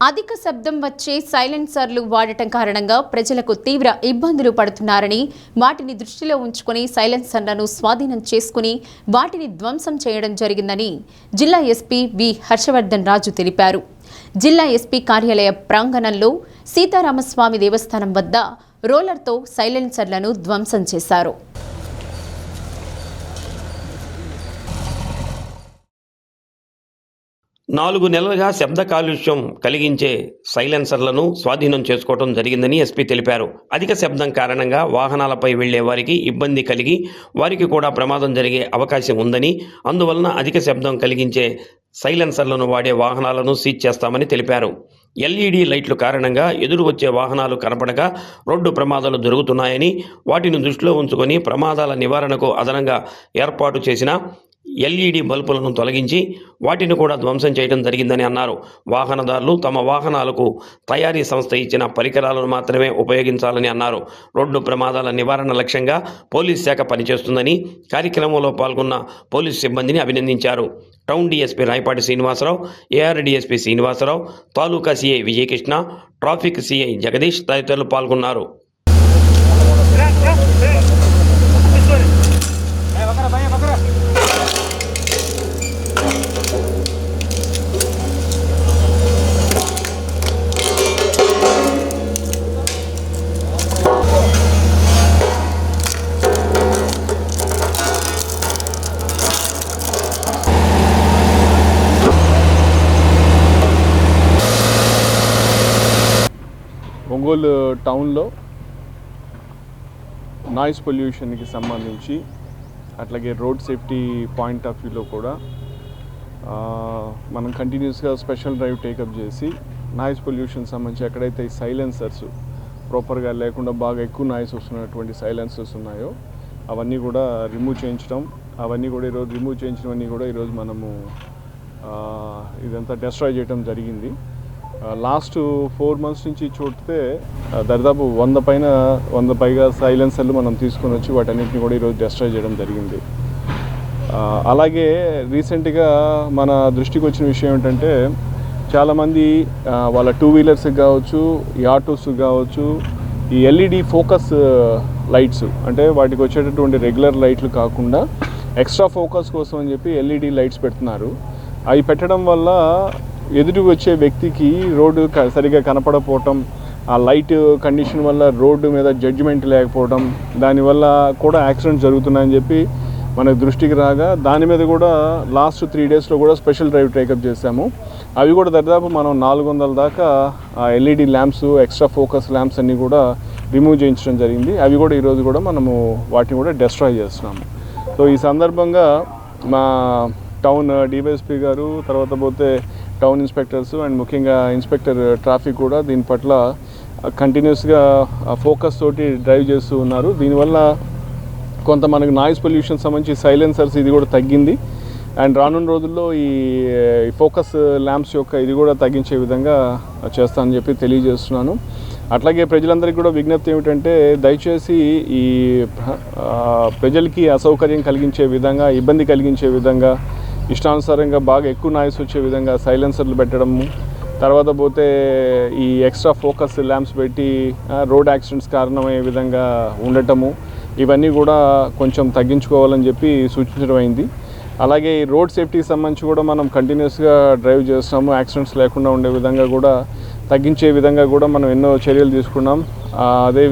అధిక శబ్దం వచ్చే సైలెన్సర్లు వాడటం కారణంగా ప్రజలకు తీవ్ర ఇబ్బందులు పడుతున్నారని, వాటిని దృష్టిలో ఉంచుకుని సైలెన్సర్లను స్వాధీనం చేసుకుని వాటిని ధ్వంసం చేయడం జరిగిందని జిల్లా ఎస్పీ వి హర్షవర్ధన్ రాజు తెలిపారు. జిల్లా ఎస్పీ కార్యాలయ ప్రాంగణంలో సీతారామస్వామి దేవస్థానం వద్ద రోలర్తో సైలెన్సర్లను ధ్వంసం చేశారు. 4 నెలలుగా శబ్ద కాలుష్యం కలిగించే సైలెన్సర్లను స్వాధీనం చేసుకోవడం జరిగిందని ఎస్పీ తెలిపారు. అధిక శబ్దం కారణంగా వాహనాలపై వెళ్లే వారికి ఇబ్బంది కలిగి వారికి కూడా ప్రమాదం జరిగే అవకాశం ఉందని, అందువలన అధిక శబ్దం కలిగించే సైలెన్సర్లను వాడే వాహనాలను సీజ్ చేస్తామని తెలిపారు. ఎల్ఈడి లైట్ల కారణంగా ఎదురు వచ్చే వాహనాలు కనపడక రోడ్డు ప్రమాదాలు జరుగుతున్నాయని, వాటిని దృష్టిలో ఉంచుకొని ప్రమాదాల నివారణకు అదనంగా ఏర్పాటు చేసిన ఎల్ఈడి బల్బులను తొలగించి వాటిని కూడా ధ్వంసం చేయడం జరిగిందని అన్నారు. వాహనదారులు తమ వాహనాలకు తయారీ సంస్థ ఇచ్చిన పరికరాలను మాత్రమే ఉపయోగించాలని అన్నారు. రోడ్డు ప్రమాదాల నివారణ లక్ష్యంగా పోలీస్ శాఖ పనిచేస్తుందని కార్యక్రమంలో పాల్గొన్న పోలీసు సిబ్బందిని అభినందించారు. Town DSP Rayapati Srinivasarao, AR DSP Srinivasarao, taluka CI Vijayakrishna, traffic CI Jagadish తదితరులు పాల్గొన్నారు. ఒంగోలు టౌన్లో నాయిస్ పొల్యూషన్కి సంబంధించి, అట్లాగే రోడ్ సేఫ్టీ పాయింట్ ఆఫ్ వ్యూలో కూడా మనం కంటిన్యూస్గా స్పెషల్ డ్రైవ్ టేకప్ చేసి నాయిస్ పొల్యూషన్ సంబంధించి ఎక్కడైతే సైలెన్సర్స్ ప్రాపర్గా లేకుండా బాగా ఎక్కువ నాయిస్ వస్తున్నటువంటి సైలెన్సర్స్ ఉన్నాయో అవన్నీ కూడా రిమూవ్ చేయించడం, ఈరోజు మనము ఇదంతా డెస్ట్రాయ్ చేయడం జరిగింది. లాస్ట్ 4 months నుంచి చూస్తే దాదాపు 100 పైగా సైలెన్సర్లు మనం తీసుకొని వచ్చి వాటన్నింటినీ కూడా ఈరోజు డెస్ట్రాయ్ చేయడం జరిగింది. అలాగే రీసెంట్గా మన దృష్టికి వచ్చిన విషయం ఏంటంటే, చాలామంది వాళ్ళ 2 వీలర్స్కి కావచ్చు, ఈ ఆటోస్కి కావచ్చు, ఈ ఎల్ఈడి ఫోకస్ లైట్స్, అంటే వాటికి వచ్చేటటువంటి రెగ్యులర్ లైట్లు కాకుండా ఎక్స్ట్రా ఫోకస్ కోసం అని చెప్పి ఎల్ఈడి లైట్స్ పెడుతున్నారు. అవి పెట్టడం వల్ల ఎదురు వచ్చే వ్యక్తికి రోడ్డు సరిగా కనపడకపోవటం, ఆ లైట్ కండిషన్ వల్ల రోడ్డు మీద జడ్జిమెంట్ లేకపోవడం, దానివల్ల కూడా యాక్సిడెంట్స్ జరుగుతున్నాయని చెప్పి మనకు దృష్టికి రాగా దాని మీద కూడా లాస్ట్ 3 daysలో కూడా స్పెషల్ డ్రైవ్ టేకప్ చేశాము. అవి కూడా దాదాపు మనం 400 దాకా LED lamps, extra focus lamps అన్నీ కూడా రిమూవ్ చేయించడం జరిగింది. అవి కూడా ఈరోజు కూడా మనము వాటిని కూడా డెస్ట్రాయ్ చేస్తున్నాము. సో ఈ సందర్భంగా మా టౌన్ డివైఎస్పీ గారు, తర్వాత పోతే టౌన్ ఇన్స్పెక్టర్స్ అండ్ ముఖ్యంగా ఇన్స్పెక్టర్ ట్రాఫిక్ కూడా దీని పట్ల కంటిన్యూస్గా ఫోకస్ తోటి డ్రైవ్ చేస్తూ ఉన్నారు. దీనివల్ల కొంత మనకు నాయిస్ పొల్యూషన్ సంబంధించి సైలెన్సర్స్ ఇది కూడా తగ్గింది. అండ్ రానున్న రోజుల్లో ఈ ఫోకస్ ల్యాంప్స్ యొక్క ఇది కూడా తగ్గించే విధంగా చేస్తానని చెప్పి తెలియజేస్తున్నాను. అట్లాగే ప్రజలందరికీ కూడా విజ్ఞప్తి ఏమిటంటే, దయచేసి ఈ ప్రజలకి అసౌకర్యం కలిగించే విధంగా, ఇబ్బంది కలిగించే విధంగా, ఇష్టానుసారంగా బాగా ఎక్కువ నాయిస్ వచ్చే విధంగా సైలెన్సర్లు పెట్టడము, తర్వాత పోతే ఈ ఎక్స్ట్రా ఫోకస్ ల్యాంప్స్ పెట్టి రోడ్ యాక్సిడెంట్స్ కారణమయ్యే విధంగా ఉండటము, ఇవన్నీ కూడా కొంచెం తగ్గించుకోవాలని చెప్పి సూచించడం అయింది. అలాగే ఈ రోడ్ సేఫ్టీకి సంబంధించి కూడా మనం కంటిన్యూస్గా డ్రైవ్ చేస్తాము. యాక్సిడెంట్స్ లేకుండా ఉండే విధంగా కూడా, తగ్గించే విధంగా కూడా మనం ఎన్నో చర్యలు తీసుకున్నాం. అదే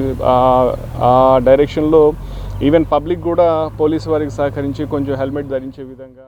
ఆ డైరెక్షన్లో ఈవెన్ పబ్లిక్ కూడా పోలీసు వారికి సహకరించి కొంచెం హెల్మెట్ ధరించే విధంగా